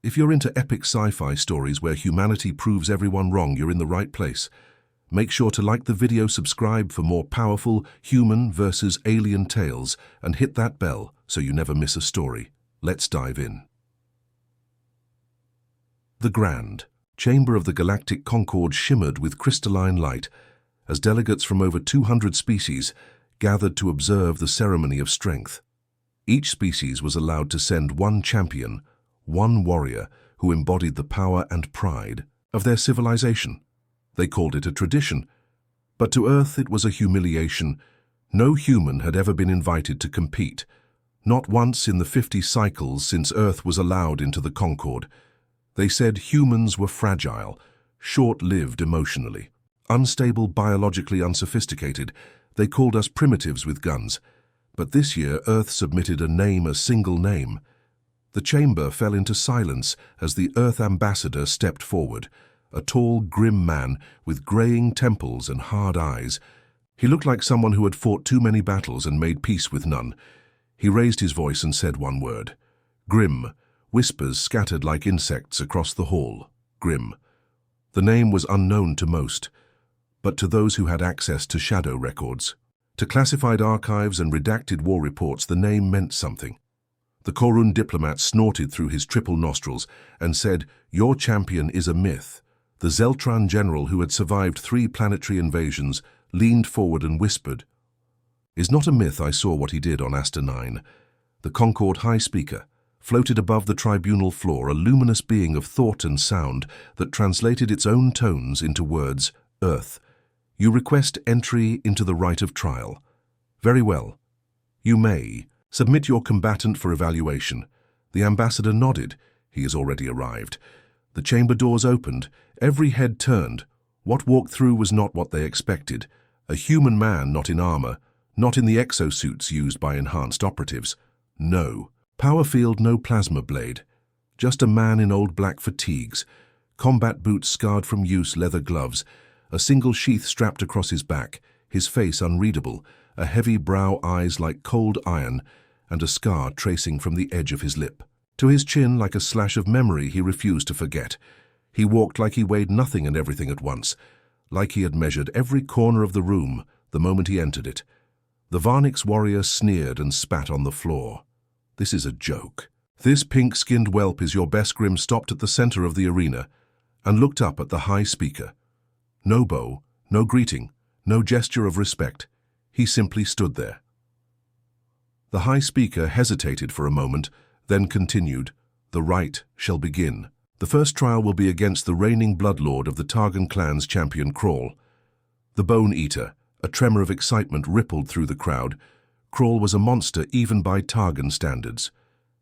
If you're into epic sci-fi stories where humanity proves everyone wrong, you're in the right place. Make sure to like the video, subscribe for more powerful human versus alien tales, and hit that bell so you never miss a story. Let's dive in. The Grand Chamber of the Galactic Concorde shimmered with crystalline light as delegates from over 200 species gathered to observe the ceremony of strength. Each species was allowed to send one champion, one warrior who embodied the power and pride of their civilization. They called it a tradition, but to Earth it was a humiliation. No human had ever been invited to compete, not once in the 50 cycles since Earth was allowed into the Concorde. They said humans were fragile, short-lived emotionally, unstable, biologically unsophisticated. They called us primitives with guns. But this year Earth submitted a single name. The chamber fell into silence as the Earth ambassador stepped forward, a tall, grim man with graying temples and hard eyes. He looked like someone who had fought too many battles and made peace with none. He raised his voice and said one word. Grim. Whispers scattered like insects across the hall. Grim. The name was unknown to most, but to those who had access to shadow records, to classified archives and redacted war reports, the name meant something. The Korun diplomat snorted through his triple nostrils and said, "Your champion is a myth." The Zeltran general, who had survived 3 planetary invasions, leaned forward and whispered, "Is not a myth. I saw what he did on Aster 9. The Concorde High Speaker floated above the tribunal floor, a luminous being of thought and sound that translated its own tones into words. Earth, you request entry into the right of trial. Very well. You may submit your combatant for evaluation." The ambassador nodded. He has already arrived. The chamber doors opened. Every head turned. What walked through was not what they expected. A human man, not in armor, not in the exosuits used by enhanced operatives. No power field, no plasma blade. Just a man in old black fatigues, combat boots scarred from use, leather gloves, a single sheath strapped across his back, his face unreadable, a heavy brow, eyes like cold iron, and a scar tracing from the edge of his lip. To his chin, like a slash of memory he refused to forget. He walked like he weighed nothing and everything at once, like he had measured every corner of the room the moment he entered it. The Varnix warrior sneered and spat on the floor. "This is a joke. This pink-skinned whelp is your best." Grim stopped at the center of the arena and looked up at the High Speaker. No bow, no greeting, no gesture of respect. He simply stood there. The High Speaker hesitated for a moment, then continued, "The right shall begin. The first trial will be against the reigning bloodlord of the Targan clan's champion, Krall, the Bone Eater." A tremor of excitement rippled through the crowd. Krall was a monster even by Targan standards.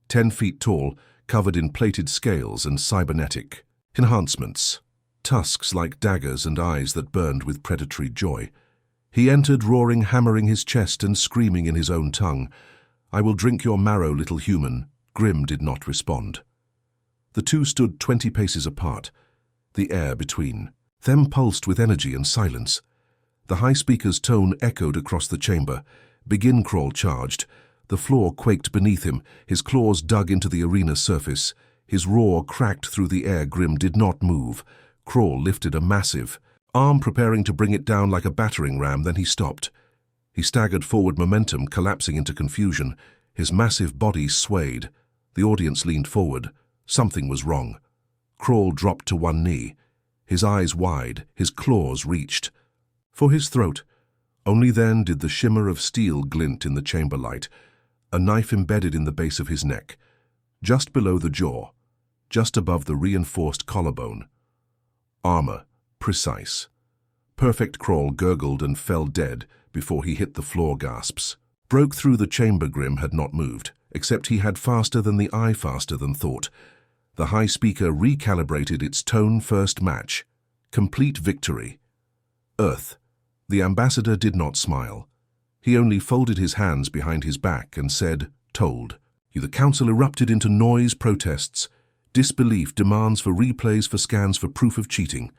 10 feet tall, covered in plated scales and cybernetic enhancements. Tusks like daggers and eyes that burned with predatory joy. He entered roaring, hammering his chest and screaming in his own tongue, "I will drink your marrow, little human." Grim did not respond. The two stood 20 paces apart. The air between them pulsed with energy and silence. The High Speaker's tone echoed across the chamber. "Begin." Krall charged. The floor quaked beneath him. His claws dug into the arena surface. His roar cracked through the air. Grim did not move. Krall lifted a massive arm, preparing to bring it down like a battering ram. Then he stopped. He staggered forward, momentum collapsing into confusion. His massive body swayed. The audience leaned forward. Something was wrong. Krall dropped to one knee. His eyes wide, his claws reached for his throat. Only then did the shimmer of steel glint in the chamber light, a knife embedded in the base of his neck, just below the jaw, just above the reinforced collarbone. Armor, precise. Perfect. Krall gurgled and fell dead before he hit the floor. Gasps broke through the chamber. Grim had not moved, except he had faster than the eye, faster than thought. The High Speaker recalibrated its tone. First match. Complete victory. Earth. The ambassador did not smile. He only folded his hands behind his back and said, "Told you." The council erupted into noise, protests, disbelief, demands for replays, for scans, for proof of cheating.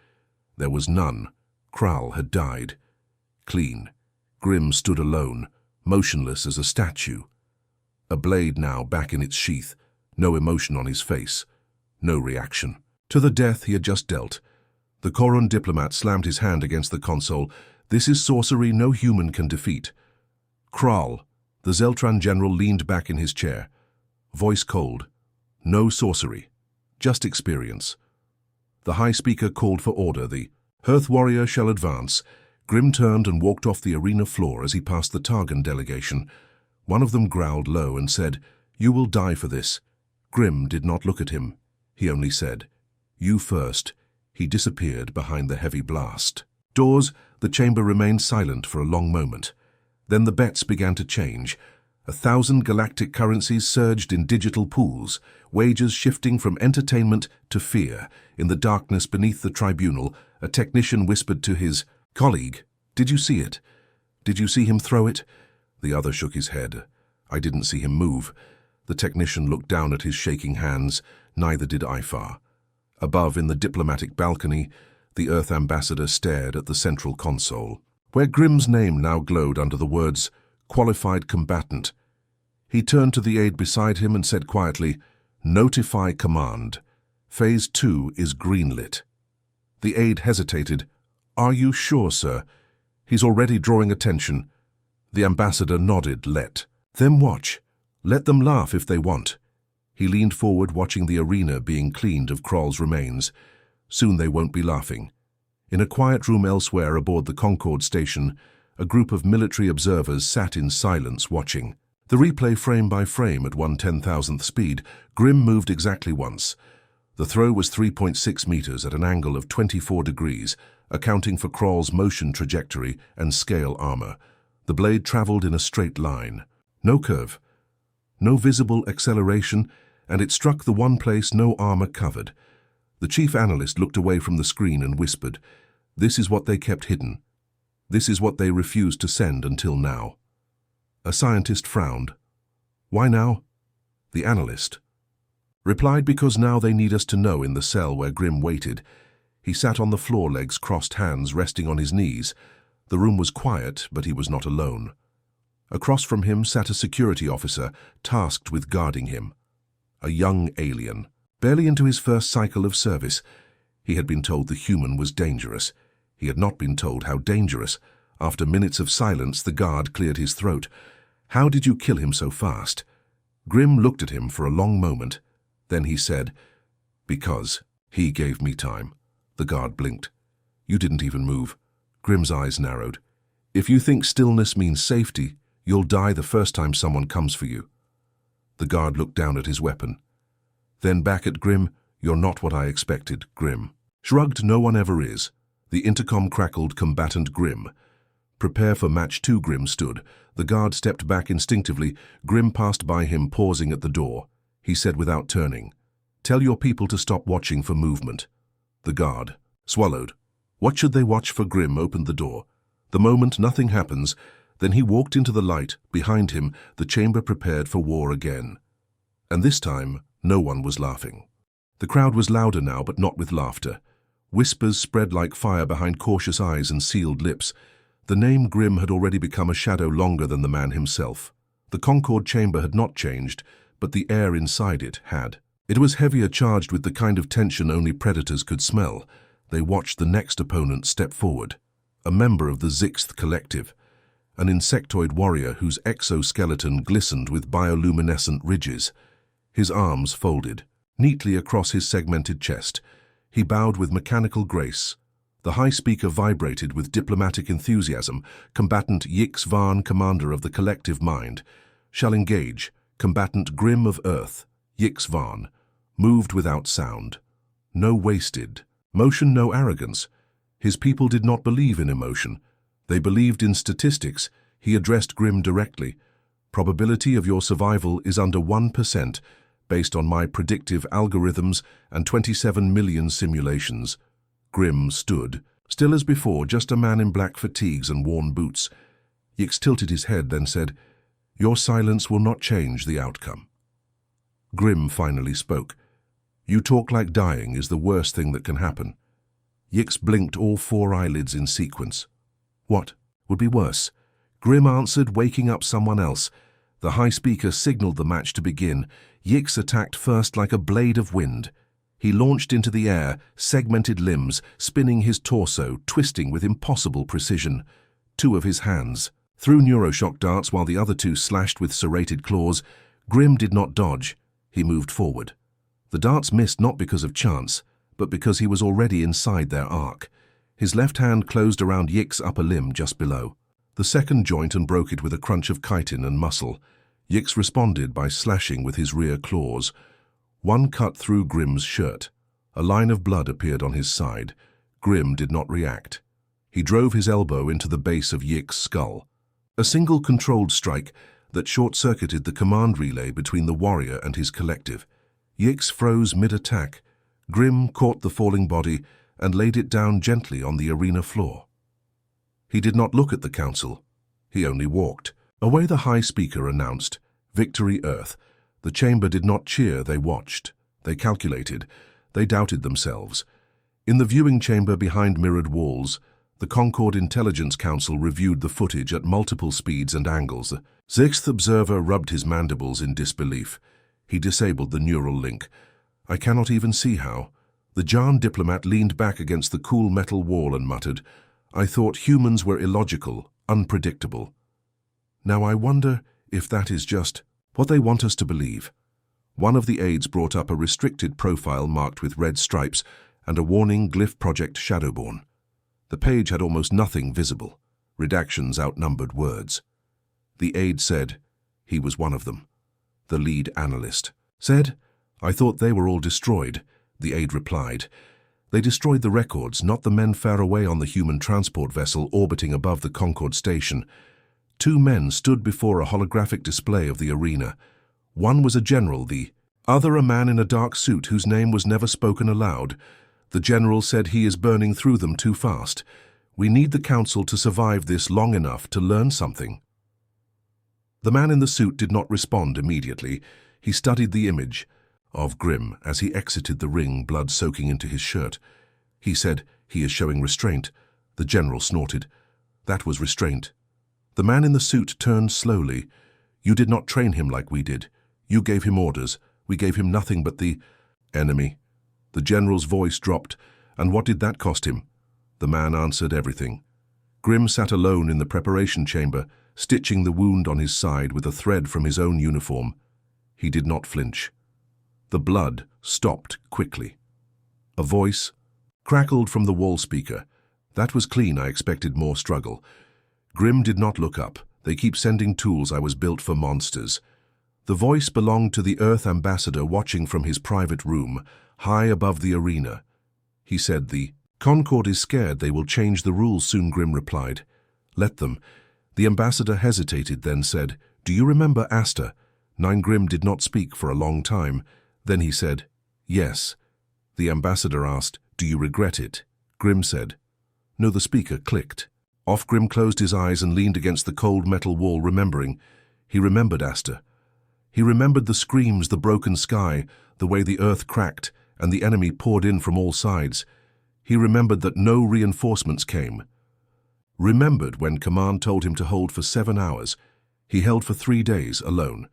There was none. Krall had died. Clean. Grim stood alone, motionless as a statue. A blade now back in its sheath, no emotion on his face. No reaction. To the death he had just dealt. The Korun diplomat slammed his hand against the console. This is sorcery no human can defeat. Kral, the Zeltran general, leaned back in his chair. Voice cold. No sorcery. Just experience. The High Speaker called for order. The Hearth warrior shall advance. Grim turned and walked off the arena floor as he passed the Targan delegation. One of them growled low and said, "You will die for this." Grim did not look at him. He only said, "You first." He disappeared behind the heavy blast. Doors, the chamber remained silent for a long moment. Then the bets began to change. 1,000 galactic currencies surged in digital pools, wagers shifting from entertainment to fear. In the darkness beneath the tribunal, a technician whispered to his colleague, "Did you see it? Did you see him throw it?" The other shook his head. "I didn't see him move." The technician looked down at his shaking hands. Neither did Ifar. Above, in the diplomatic balcony, the Earth ambassador stared at the central console, where Grim's name now glowed under the words, "Qualified Combatant." He turned to the aide beside him and said quietly, "Notify command. Phase 2 is greenlit." The aide hesitated. "Are you sure, sir? He's already drawing attention." The ambassador nodded. "Let them watch. Let them laugh if they want." He leaned forward, watching the arena being cleaned of Kral's remains. Soon they won't be laughing. In a quiet room elsewhere aboard the Concorde station, a group of military observers sat in silence watching. The replay frame by frame at 1/10,000th speed. Grim moved exactly once. The throw was 3.6 meters at an angle of 24 degrees, accounting for Kral's motion trajectory and scale armor. The blade traveled in a straight line. No curve. No visible acceleration, and it struck the one place no armor covered. The chief analyst looked away from the screen and whispered, "This is what they kept hidden. This is what they refused to send until now." A scientist frowned. "Why now?" The analyst replied, "Because now they need us to know." In the cell where Grim waited, he sat on the floor, legs crossed, hands resting on his knees. The room was quiet, but he was not alone. Across from him sat a security officer tasked with guarding him. A young alien, barely into his first cycle of service. He had been told the human was dangerous. He had not been told how dangerous. After minutes of silence, the guard cleared his throat. "How did you kill him so fast?" Grim looked at him for a long moment. Then he said, "Because he gave me time." The guard blinked. "You didn't even move." Grim's eyes narrowed. "If you think stillness means safety, you'll die the first time someone comes for you." The guard looked down at his weapon. Then back at Grim. "You're not what I expected." Grim shrugged. "No one ever is." The intercom crackled, "Combatant Grim. Prepare for match 2." Grim stood. The guard stepped back instinctively. Grim passed by him, pausing at the door. He said without turning, "Tell your people to stop watching for movement." The guard swallowed. What should they watch for? Grim opened the door. The moment nothing happens, then he walked into the light. Behind him, the chamber prepared for war again. And this time, no one was laughing. The crowd was louder now, but not with laughter. Whispers spread like fire behind cautious eyes and sealed lips. The name Grim had already become a shadow longer than the man himself. The Concorde chamber had not changed, but the air inside it had. It was heavier, charged with the kind of tension only predators could smell. They watched the next opponent step forward. A member of the 6th Collective. An insectoid warrior whose exoskeleton glistened with bioluminescent ridges. His arms folded neatly across his segmented chest. He bowed with mechanical grace. The High Speaker vibrated with diplomatic enthusiasm. "Combatant Yix Varn, commander of the collective mind, shall engage. Combatant Grim of Earth, Yix Varn." Moved without sound. No wasted motion, no arrogance. His people did not believe in emotion. They believed in statistics. He addressed Grim directly. "Probability of your survival is under 1%, based on my predictive algorithms and 27 million simulations." Grim stood, still as before, just a man in black fatigues and worn boots. Yix tilted his head, then said, "Your silence will not change the outcome." Grim finally spoke. "You talk like dying is the worst thing that can happen." Yix blinked, all 4 eyelids in sequence. "What would be worse?" Grim answered, "Waking up someone else." The High Speaker signaled the match to begin. Yix attacked first like a blade of wind. He launched into the air, segmented limbs, spinning his torso, twisting with impossible precision. Two of his hands threw neuroshock darts while the other two slashed with serrated claws. Grim did not dodge. He moved forward. The darts missed not because of chance, but because he was already inside their arc. His left hand closed around Yik's upper limb just below the second joint and broke it with a crunch of chitin and muscle. Yix responded by slashing with his rear claws. One cut through Grim's shirt. A line of blood appeared on his side. Grim did not react. He drove his elbow into the base of Yik's skull. A single controlled strike that short-circuited the command relay between the warrior and his collective. Yix froze mid-attack. Grim caught the falling body and laid it down gently on the arena floor. He did not look at the council. He only walked. Away the high speaker announced, "Victory, Earth." The chamber did not cheer, they watched. They calculated. They doubted themselves. In the viewing chamber behind mirrored walls, the Concord Intelligence Council reviewed the footage at multiple speeds and angles. The sixth observer rubbed his mandibles in disbelief. He disabled the neural link. "I cannot even see how." The Jan diplomat leaned back against the cool metal wall and muttered, "I thought humans were illogical, unpredictable. Now I wonder if that is just what they want us to believe." One of the aides brought up a restricted profile marked with red stripes and a warning Glyph Project Shadowborn. The page had almost nothing visible. Redactions outnumbered words. The aide said, "He was one of them." The lead analyst said, "I thought they were all destroyed." The aide replied, "They destroyed the records, not the men far away on the human transport vessel orbiting above the Concord station." Two men stood before a holographic display of the arena. One was a general, the other a man in a dark suit whose name was never spoken aloud. The general said, "He is burning through them too fast. We need the council to survive this long enough to learn something." The man in the suit did not respond immediately. He studied the image of Grim as he exited the ring, blood soaking into his shirt. He said, "He is showing restraint." The general snorted. That was restraint. The man in the suit turned slowly. "You did not train him like we did. You gave him orders. We gave him nothing but the enemy." The general's voice dropped. "And what did that cost him?" The man answered, "Everything." Grim sat alone in the preparation chamber, stitching the wound on his side with a thread from his own uniform. He did not flinch. The blood stopped quickly. A voice crackled from the wall speaker. "That was clean. I expected more struggle." Grim did not look up. "They keep sending tools. I was built for monsters." The voice belonged to the Earth ambassador watching from his private room, high above the arena. He said, "The Concord is scared. They will change the rules soon." Grim replied, "Let them." The ambassador hesitated, then said, "Do you remember Asta?" Grim did not speak for a long time. Then he said, "Yes." The ambassador asked, "Do you regret it?" Grim said, "No." The speaker clicked. Off Grim closed his eyes and leaned against the cold metal wall, remembering. He remembered Asta. He remembered the screams, the broken sky, the way the earth cracked, and the enemy poured in from all sides. He remembered that no reinforcements came. Remembered when command told him to hold for 7 hours. He held for 3 days, alone.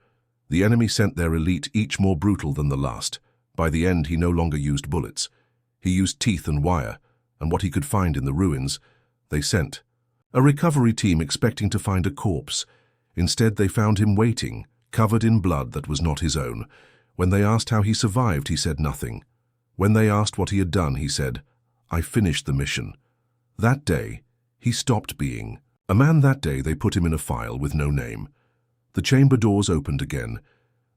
The enemy sent their elite, each more brutal than the last. By the end, he no longer used bullets. He used teeth and wire, and what he could find in the ruins. They sent a recovery team expecting to find a corpse. Instead, they found him waiting, covered in blood that was not his own. When they asked how he survived, he said nothing. When they asked what he had done, he said, "I finished the mission." That day, he stopped being a man. That day, they put him in a file with no name. The chamber doors opened again.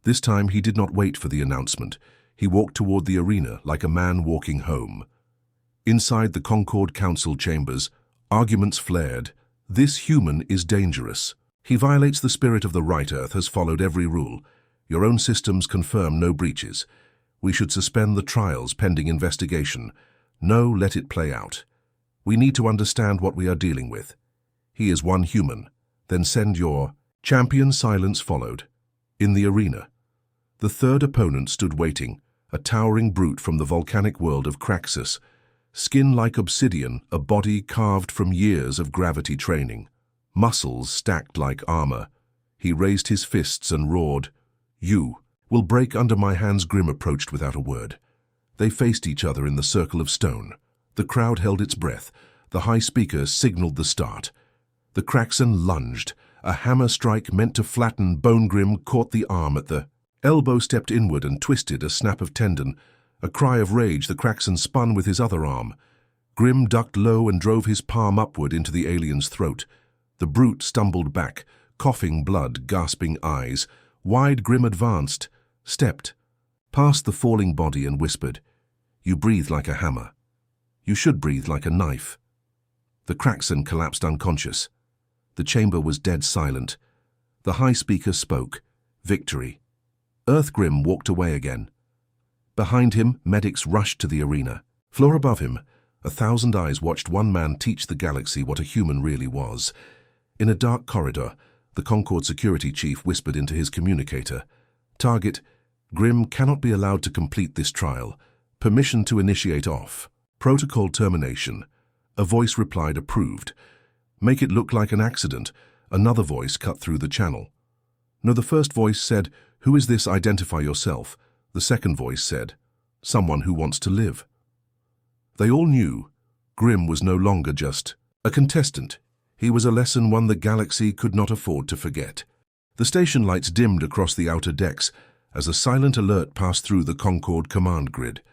This time, he did not wait for the announcement. He walked toward the arena like a man walking home. Inside the Concord Council chambers, arguments flared. "This human is dangerous. He violates the spirit of the right. Earth has followed every rule. Your own systems confirm no breaches. We should suspend the trials pending investigation. No, let it play out. We need to understand what we are dealing with. He is one human. Then send your champion." Silence followed. In the arena, the third opponent stood waiting, a towering brute from the volcanic world of Craxus. Skin like obsidian, a body carved from years of gravity training. Muscles stacked like armor. He raised his fists and roared, "You will break under my hands." Grim approached without a word. They faced each other in the circle of stone. The crowd held its breath. The high speaker signaled the start. The Kraxan lunged. A hammer strike meant to flatten Bone-Grim caught the arm at the elbow, stepped inward and twisted a snap of tendon. A cry of rage, the Kraxan spun with his other arm. Grim ducked low and drove his palm upward into the alien's throat. The brute stumbled back, coughing blood, gasping eyes. Wide Grim advanced, stepped, past the falling body and whispered, "You breathe like a hammer. You should breathe like a knife." The Kraxan collapsed unconscious. The chamber was dead silent. The high speaker spoke. Victory. Earth-Grim walked away again. Behind him, medics rushed to the arena. Floor above him, 1,000 eyes watched one man teach the galaxy what a human really was. In a dark corridor, the Concord security chief whispered into his communicator, "Target, Grim cannot be allowed to complete this trial. Permission to initiate off. Protocol termination." A voice replied, "Approved." "Make it look like an accident." Another voice cut through the channel. No, the first voice said, "Who is this? Identify yourself." The second voice said, "Someone who wants to live." They all knew Grim was no longer just a contestant. He was a lesson, one the galaxy could not afford to forget. The station lights dimmed across the outer decks as a silent alert passed through the Concord command grid.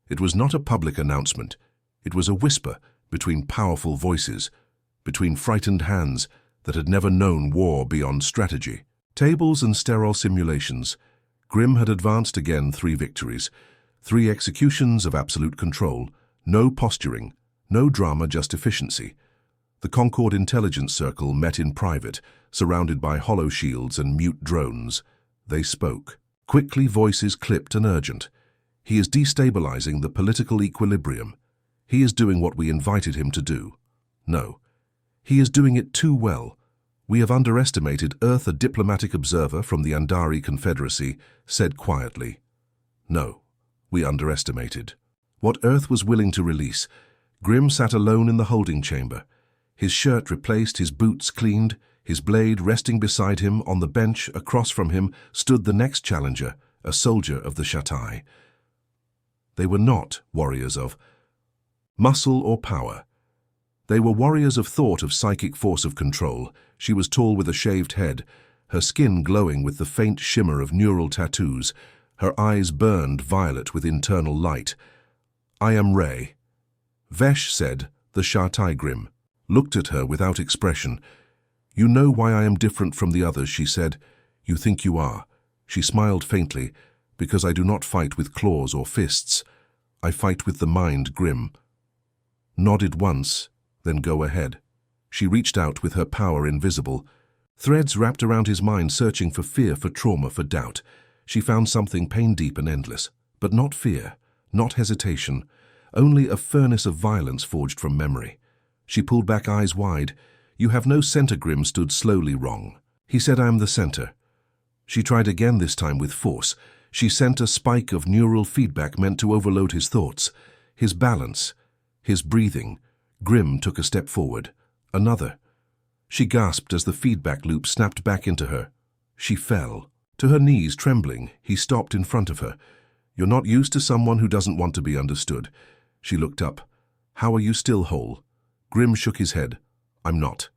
It was not a public announcement. It was a whisper between powerful voices, between frightened hands that had never known war beyond strategy. Tables and sterile simulations. Grim had advanced again, 3 victories, 3 executions of absolute control, no posturing, no drama, just efficiency. The Concord Intelligence Circle met in private, surrounded by hollow shields and mute drones. They spoke. Quickly, voices clipped and urgent. "He is destabilizing the political equilibrium. He is doing what we invited him to do. No, he is doing it too well. We have underestimated Earth." A diplomatic observer from the Andari Confederacy said quietly. "No, we underestimated what Earth was willing to release." Grim sat alone in the holding chamber. His shirt replaced, his boots cleaned, his blade resting beside him. On the bench across from him stood the next challenger, a soldier of the Shatai. They were not warriors of muscle or power. They were warriors of thought, of psychic force, of control. She was tall with a shaved head, her skin glowing with the faint shimmer of neural tattoos. Her eyes burned violet with internal light. "I am Ray." Vesh said, the Shatai Grim looked at her without expression. "You know why I am different from the others," she said. "You think you are." She smiled faintly. "Because I do not fight with claws or fists. I fight with the mind." Grim nodded once, then go ahead. She reached out with her power invisible. Threads wrapped around his mind, searching for fear, for trauma, for doubt. She found something pain-deep and endless, but not fear, not hesitation, only a furnace of violence forged from memory. She pulled back, eyes wide. "You have no center." Grim stood slowly. "Wrong." He said, "I am the center." She tried again, this time with force. She sent a spike of neural feedback meant to overload his thoughts, his balance, his breathing. Grim took a step forward. Another. She gasped as the feedback loop snapped back into her. She fell. To her knees, trembling, he stopped in front of her. "You're not used to someone who doesn't want to be understood." She looked up. "How are you still whole?" Grim shook his head. "I'm not."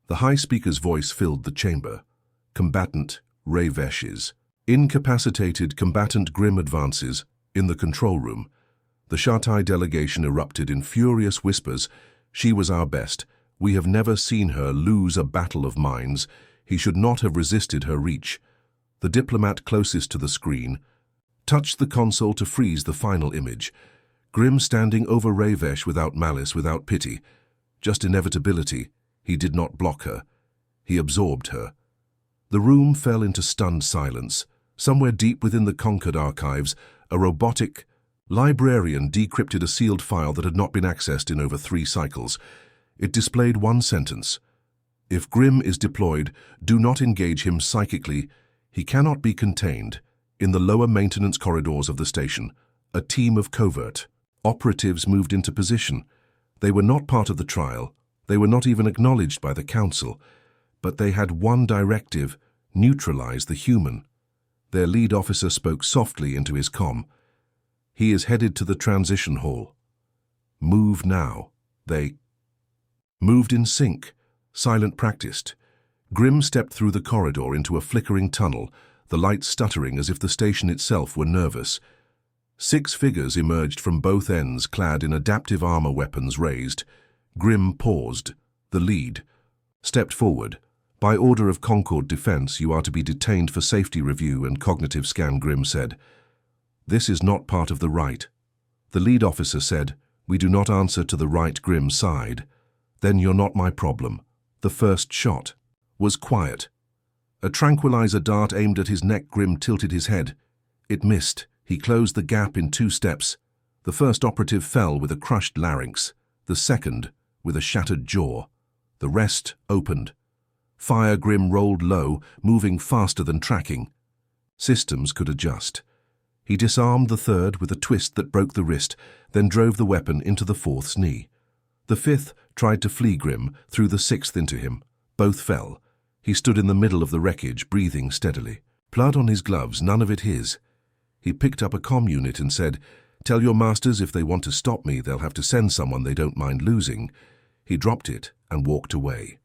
The high speaker's voice filled the chamber. "Combatant Ray Vesh is incapacitated." Combatant Grim advances. In the control room, the Shatai delegation erupted in furious whispers. "She was our best. We have never seen her lose a battle of minds. He should not have resisted her reach." The diplomat closest to the screen touched the console to freeze the final image. Grim standing over Ray Vesh, without malice, without pity, just inevitability. He did not block her. He absorbed her. The room fell into stunned silence. Somewhere deep within the Concord archives, a robotic librarian decrypted a sealed file that had not been accessed in over 3 cycles. It displayed one sentence. "If Grim is deployed, do not engage him psychically. He cannot be contained." In the lower maintenance corridors of the station, a team of covert operatives moved into position. They were not part of the trial. They were not even acknowledged by the council. But they had one directive: neutralize the human. Their lead officer spoke softly into his comm. He is headed to the transition hall. Move now. They moved in sync, silent practiced. Grimm stepped through the corridor into a flickering tunnel, the light stuttering as if the station itself were nervous. 6 figures emerged from both ends, clad in adaptive armor, weapons raised. Grimm paused. The lead stepped forward. By order of Concord Defense, you are to be detained for safety review and cognitive scan, Grimm said. This is not part of the right. The lead officer said, we do not answer to the right, Grimm sighed. Then you're not my problem. The first shot was quiet. A tranquilizer dart aimed at his neck. Grimm tilted his head. It missed. He closed the gap in 2 steps. The first operative fell with a crushed larynx, the second with a shattered jaw. The rest opened. Fire. Grimm rolled low, moving faster than tracking. Systems could adjust. He disarmed the third with a twist that broke the wrist, then drove the weapon into the 4th's knee. The 5th tried to flee. Grimm threw the 6th into him. Both fell. He stood in the middle of the wreckage, breathing steadily. Blood on his gloves, none of it his. He picked up a comm unit and said, tell your masters if they want to stop me, they'll have to send someone they don't mind losing. He dropped it and walked away.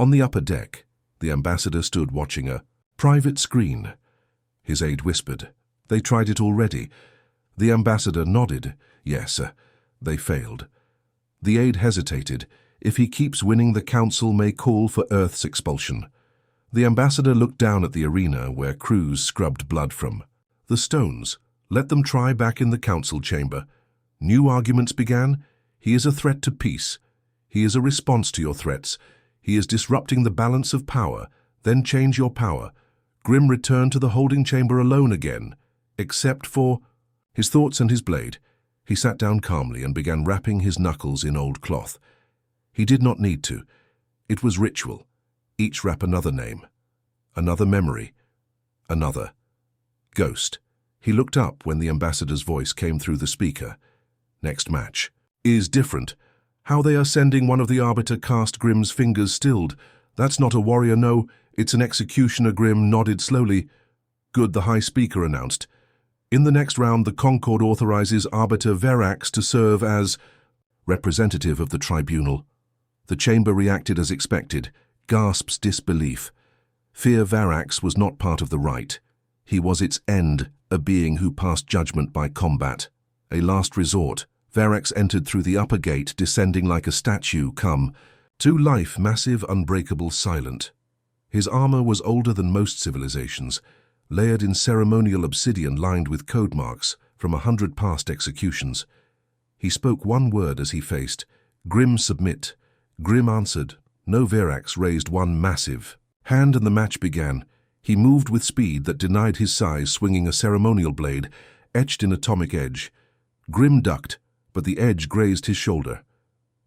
On the upper deck, the ambassador stood watching a private screen. His aide whispered, they tried it already. The ambassador nodded. Yes, they failed. The aide hesitated. If he keeps winning, the council may call for Earth's expulsion. The ambassador looked down at the arena where crews scrubbed blood from the stones. Let them try back in the council chamber. New arguments began. He is a threat to peace. He is a response to your threats. He is disrupting the balance of power. Then change your power. Grimm returned to the holding chamber alone again, except for his thoughts and his blade. He sat down calmly and began wrapping his knuckles in old cloth. He did not need to. It was ritual. Each wrap another name, another memory, another ghost. He looked up when the ambassador's voice came through the speaker. Next match is different. How they are sending one of the arbiter cast. Grimm's fingers stilled. That's not a warrior, no, it's an executioner. Grimm nodded slowly. Good, the high speaker announced. In the next round, the Concord authorizes Arbiter Verax to serve as representative of the tribunal. The chamber reacted as expected. Gasps disbelief. Fear. Verax was not part of the right. He was its end, a being who passed judgment by combat. A last resort. Verax entered through the upper gate, descending like a statue come to life, massive, unbreakable, silent. His armor was older than most civilizations, layered in ceremonial obsidian lined with code marks from 100 past executions. He spoke one word as he faced, Grimm, submit. Grimm answered. No. Verax raised one massive hand and the match began. He moved with speed that denied his size, swinging a ceremonial blade, etched in atomic edge. Grimm ducked, but the edge grazed his shoulder.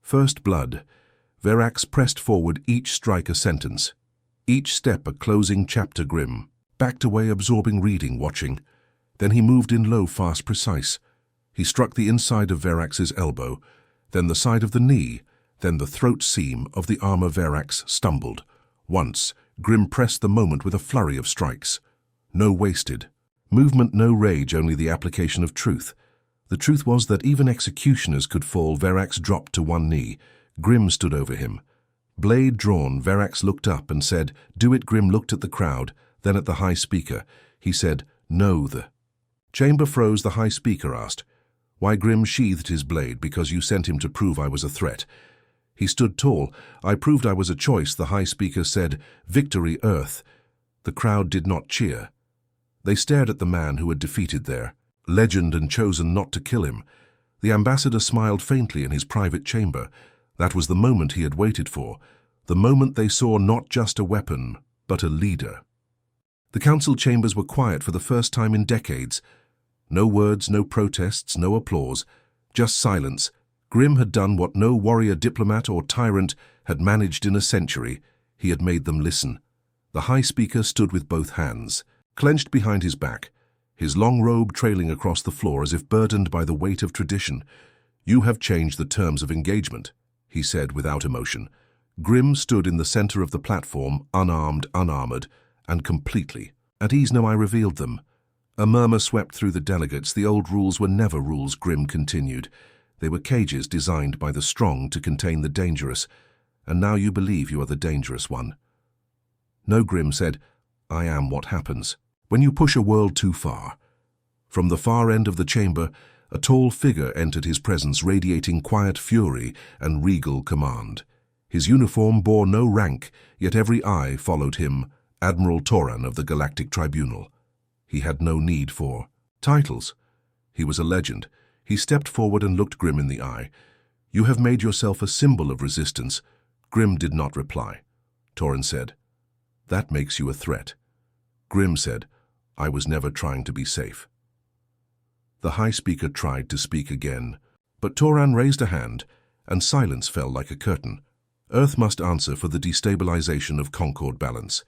First blood. Verax pressed forward, each strike a sentence. Each step a closing chapter. Grimm backed away, absorbing, reading, watching. Then he moved in low, fast, precise. He struck the inside of Verax's elbow, then the side of the knee, then the throat seam of the armor. Verax stumbled. Once, Grimm pressed the moment with a flurry of strikes. No wasted movement, no rage, only the application of truth. The truth was that even executioners could fall. Verax dropped to one knee. Grimm stood over him. Blade drawn, Verax looked up and said, do it. Grimm looked at the crowd, then at the high speaker. He said, no. The chamber froze. The high speaker asked, why? Grimm sheathed his blade. Because you sent him to prove I was a threat. He stood tall. I proved I was a choice. The high speaker said, victory, Earth. The crowd did not cheer. They stared at the man who had defeated their legend and chosen not to kill him. The ambassador smiled faintly in his private chamber. That was the moment he had waited for. The moment they saw not just a weapon, but a leader. The council chambers were quiet for the first time in decades. No words, no protests, no applause, just silence. Grimm had done what no warrior, diplomat, or tyrant had managed in a century. He had made them listen. The high speaker stood with both hands clenched behind his back, his long robe trailing across the floor as if burdened by the weight of tradition. You have changed the terms of engagement, he said without emotion. Grimm stood in the center of the platform, unarmed, unarmored, and completely at ease. No, I revealed them. A murmur swept through the delegates. The old rules were never rules, Grimm continued. They were cages designed by the strong to contain the dangerous, and now you believe you are the dangerous one. No, Grimm said, I am what happens when you push a world too far. From the far end of the chamber, a tall figure entered his presence, radiating quiet fury and regal command. His uniform bore no rank, yet every eye followed him, Admiral Toran of the Galactic Tribunal. He had no need for titles. He was a legend. He stepped forward and looked Grimm in the eye. You have made yourself a symbol of resistance. Grimm did not reply. Toran said, That makes you a threat. Grimm said, I was never trying to be safe. The High Speaker tried to speak again, but Toran raised a hand, and silence fell like a curtain. Earth must answer for the destabilization of Concord balance.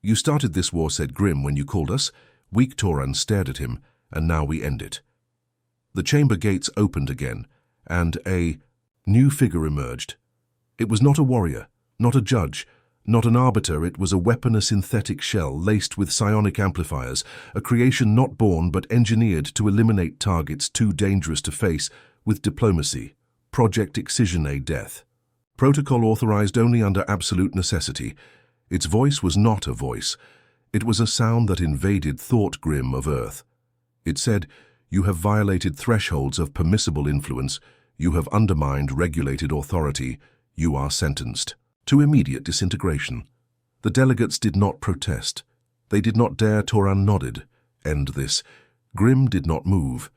You started this war, said Grimm, when you called us. Weak Toran stared at him, and now we end it. The chamber gates opened again, and a new figure emerged. It was not a warrior, not a judge, not an arbiter. It was a weapon, a synthetic shell laced with psionic amplifiers, a creation not born but engineered to eliminate targets too dangerous to face with diplomacy. Project Excision, a death. Protocol authorized only under absolute necessity. Its voice was not a voice. It was a sound that invaded thought, Grimm of Earth. It said, You have violated thresholds of permissible influence. You have undermined regulated authority. You are sentenced to immediate disintegration. The delegates did not protest. They did not dare. Toran nodded. End this. Grimm did not move.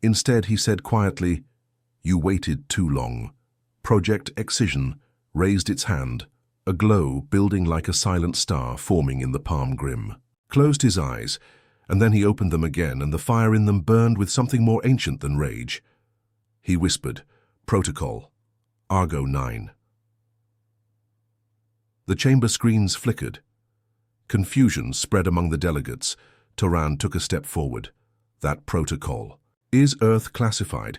Instead, he said quietly, You waited too long. Project Excision raised its hand, a glow building like a silent star forming in the palm. Grimm closed his eyes, and then he opened them again, and the fire in them burned with something more ancient than rage. He whispered, Protocol, Argo 9. The chamber screens flickered. Confusion spread among the delegates. Toran took a step forward. That protocol is Earth classified,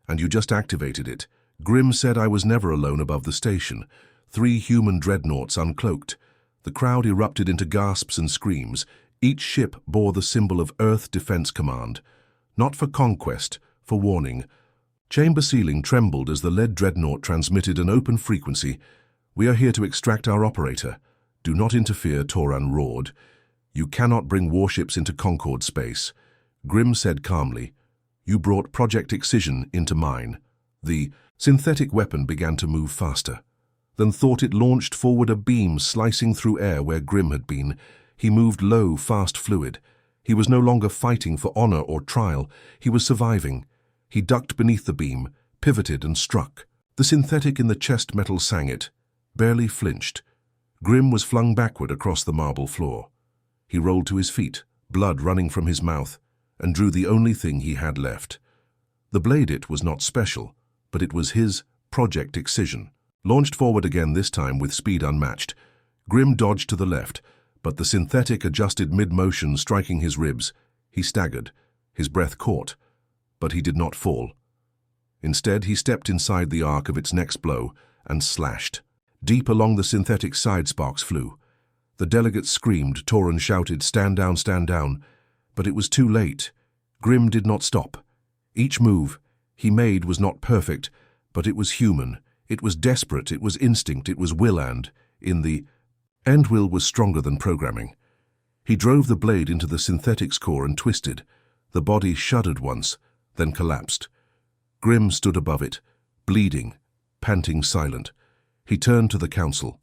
and you just activated it. Grimm said, I was never alone above the station. 3 human dreadnoughts uncloaked. The crowd erupted into gasps and screams. Each ship bore the symbol of Earth Defense Command. Not for conquest, for warning. Chamber ceiling trembled as the lead dreadnought transmitted an open frequency. We are here to extract our operator. Do not interfere, Toran roared. You cannot bring warships into Concord space. Grimm said calmly, You brought Project Excision into mine. The synthetic weapon began to move faster. Then thought it launched forward, a beam slicing through air where Grimm had been. He moved low, fast, fluid. He was no longer fighting for honor or trial. He was surviving. He ducked beneath the beam, pivoted and struck. The synthetic in the chest metal sang it, barely flinched. Grimm was flung backward across the marble floor. He rolled to his feet, blood running from his mouth, and drew the only thing he had left. The blade, it was not special, but it was his Project Excision. Launched forward again, this time with speed unmatched. Grimm dodged to the left, but the synthetic adjusted mid-motion, striking his ribs. He staggered. His breath caught, but he did not fall. Instead, he stepped inside the arc of its next blow and slashed. Deep along the synthetic, side sparks flew. The delegates screamed. Toran shouted, Stand down, but it was too late. Grimm did not stop. Each move he made was not perfect, but it was human. It was desperate, it was instinct, it was will, and, in the end, will was stronger than programming. He drove the blade into the synthetic's core and twisted. The body shuddered once, then collapsed. Grimm stood above it, bleeding, panting, silent. He turned to the council.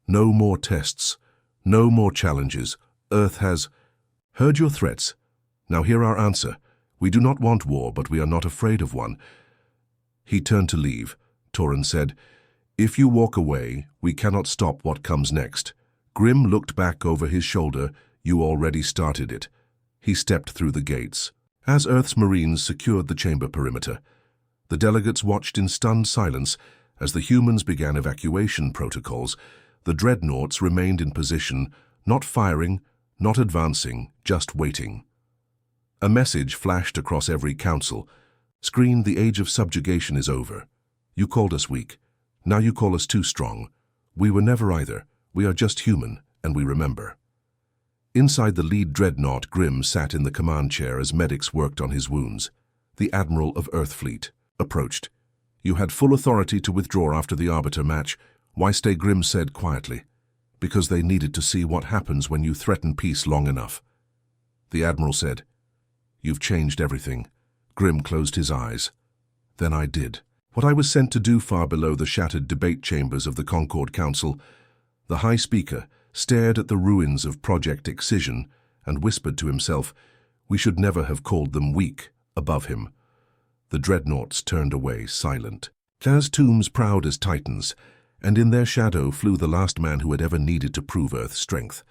No more tests. No more challenges. Earth has heard your threats. Now hear our answer. We do not want war, but we are not afraid of one. He turned to leave. Toran said, If you walk away, we cannot stop what comes next. Grimm looked back over his shoulder. You already started it. He stepped through the gates. As Earth's Marines secured the chamber perimeter, the delegates watched in stunned silence as the humans began evacuation protocols. The dreadnoughts remained in position, not firing, not advancing, just waiting. A message flashed across every council. Screen, the age of subjugation is over. You called us weak. Now you call us too strong. We were never either. We are just human, and we remember. Inside the lead dreadnought, Grimm sat in the command chair as medics worked on his wounds. The Admiral of Earthfleet approached. "You had full authority to withdraw after the Arbiter match. Why stay?" Grimm said quietly. "Because they needed to see what happens when you threaten peace long enough." The Admiral said, "You've changed everything." Grimm closed his eyes. "Then I did what I was sent to do." Far below the shattered debate chambers of the Concord Council, the High Speaker stared at the ruins of Project Excision and whispered to himself, "We should never have called them weak." Above him, the dreadnoughts turned away, silent. As tombs proud as titans, and in their shadow flew the last man who had ever needed to prove Earth's strength.